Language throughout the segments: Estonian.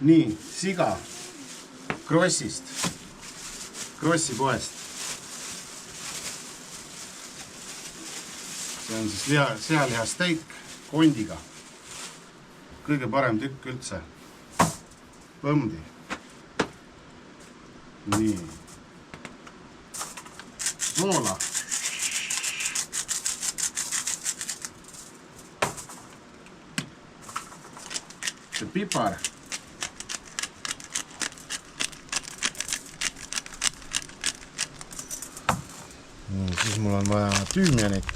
Nii, siga Krossist, Krossi poest. See on siis sealihasteik kondiga. Kõige parem tükk üldse. Põmdi. Nii. Soola. See pipar. Siis mul on vaja tüümianit.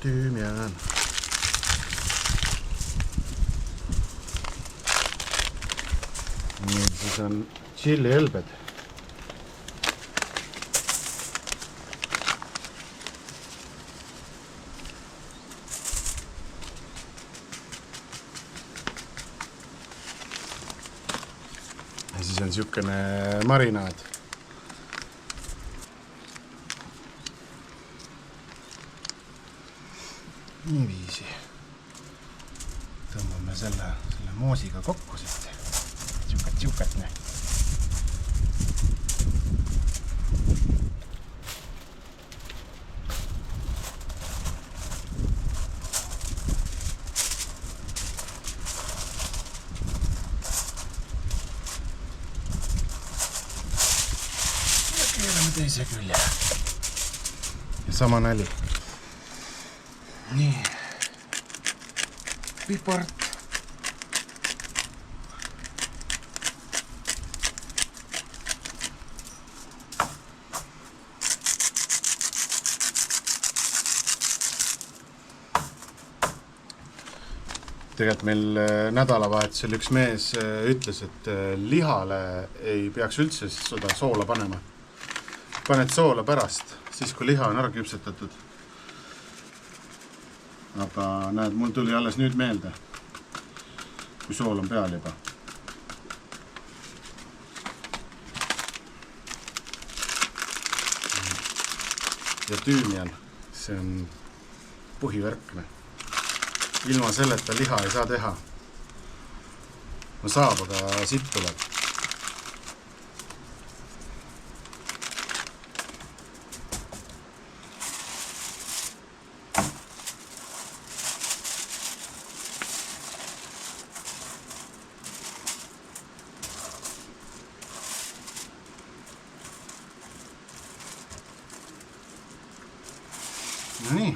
Tüümian. Nii, siis on chilihelbed. Ja siis on siukene marinaad. Nii viisi. Tõmbame selle moosiga kokku siit. Siukat. Keerame teise külje. Ja sama nali. Nii. Pipart. Tegelikult meil nädalavahetusel üks mees ütles, et lihale ei peaks üldse seda soola panema. Paned soola pärast, siis kui liha on ära küpsetatud. Aga näed, mul tuli alles nüüd meelde, kui sool on peal juba. Ja tüümian, see on põhivärkne. Ilma selleta liha ei saa teha. No saab, aga sitt tuleb. No nii.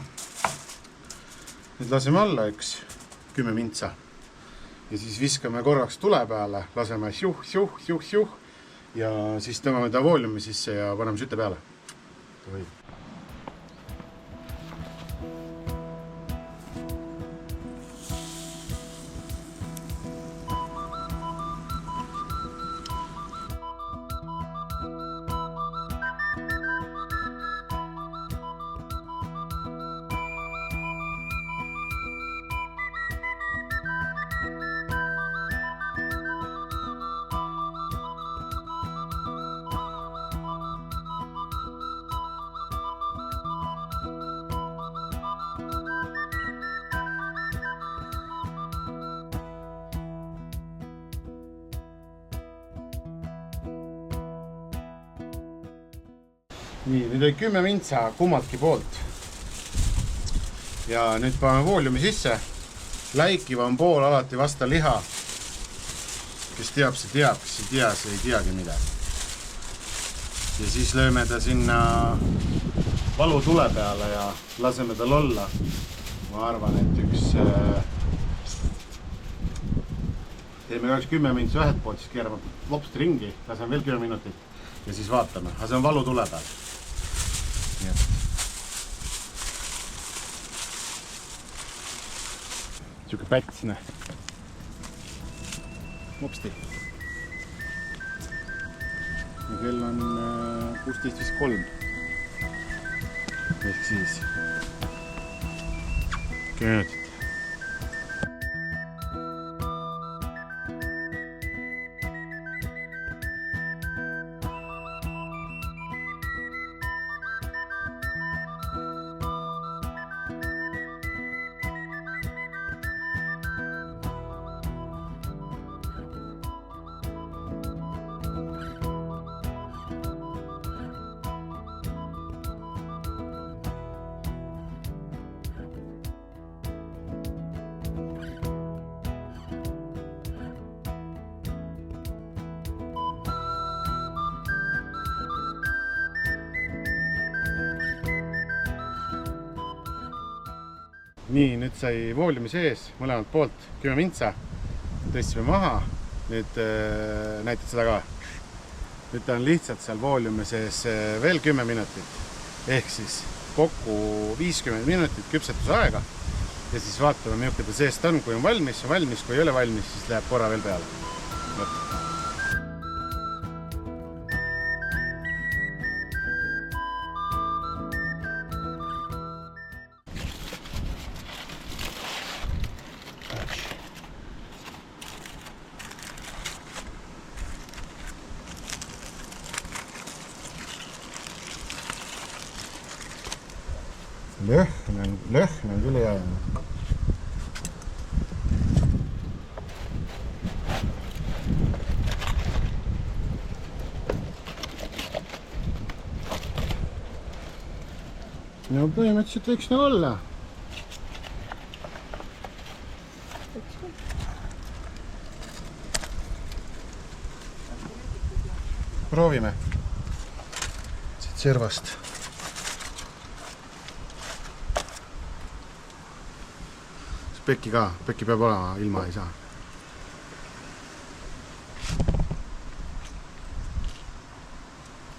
Nüüd laseme alla 10 mintsa ja siis viskame korraks tule peale, laseme juh ja siis tõmbame ta vooliumi sisse ja paneme sütte peale. Nii, nüüd oli 10 mintsa kummaltki poolt. Ja nüüd paneme vooliumi sisse. Läikiv on pool alati vasta liha. Kes teab, see teab, kes ei tea, see ei teagi midagi. Ja siis lööme ta sinna valu tule peale ja laseme tal olla. Ma arvan, et teeme 10 mintsa ühed poolt, siis keerame lopst ringi, laseme veel 10 minutit ja siis vaatame. Aga see on valu tule peal. Siuke pätsne. Mopsti. Ja kell on 16.53. Ehk siis 10 minutit. nii, nüüd sai vooliumi sees mõlemalt poolt 10 mintsa. Tõstsime maha. Nüüd näitad seda ka. Nüüd ta on lihtsalt seal vooliumi sees veel 10 minutit. Ehk siis kokku 50 minutit küpsetuse aega. Ja siis vaatame, milline ta seest on. Kui on valmis, kui ei ole valmis, siis läheb korra veel peale. Lõhn on küll hea. No põhimõtteliselt võiks nagu olla. Proovime siit servast. Pekki ka, pekki peab olema, ilma ei saa.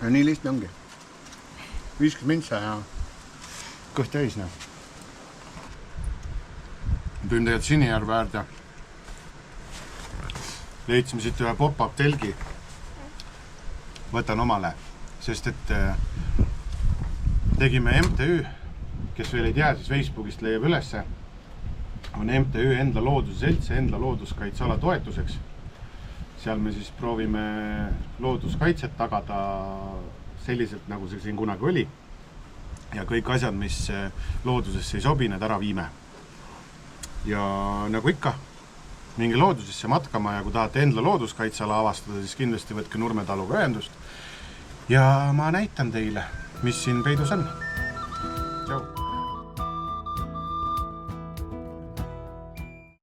Ja nii lihtne ongi. 50 mintsa ja kõht täis. Tulin tegelikult Sinijärve äärde. Leidsime siit ühe pop-up telgi. Võtan omale, sest et tegime MTÜ, kes veel ei tea, siis Facebookist leiab ülesse. On MTÜ Endla Looduse Selts Endla looduskaitseala toetuseks. Seal me siis proovime looduskaitset tagada selliselt, nagu see siin kunagi oli. Ja kõik asjad, mis loodusesse ei sobi, need ära viime. Ja nagu ikka, minge loodusesse matkama ja kui tahate Endla looduskaitseala avastada, siis kindlasti võtke Nurme taluga ühendust. Ja ma näitan teile, mis siin peidus on.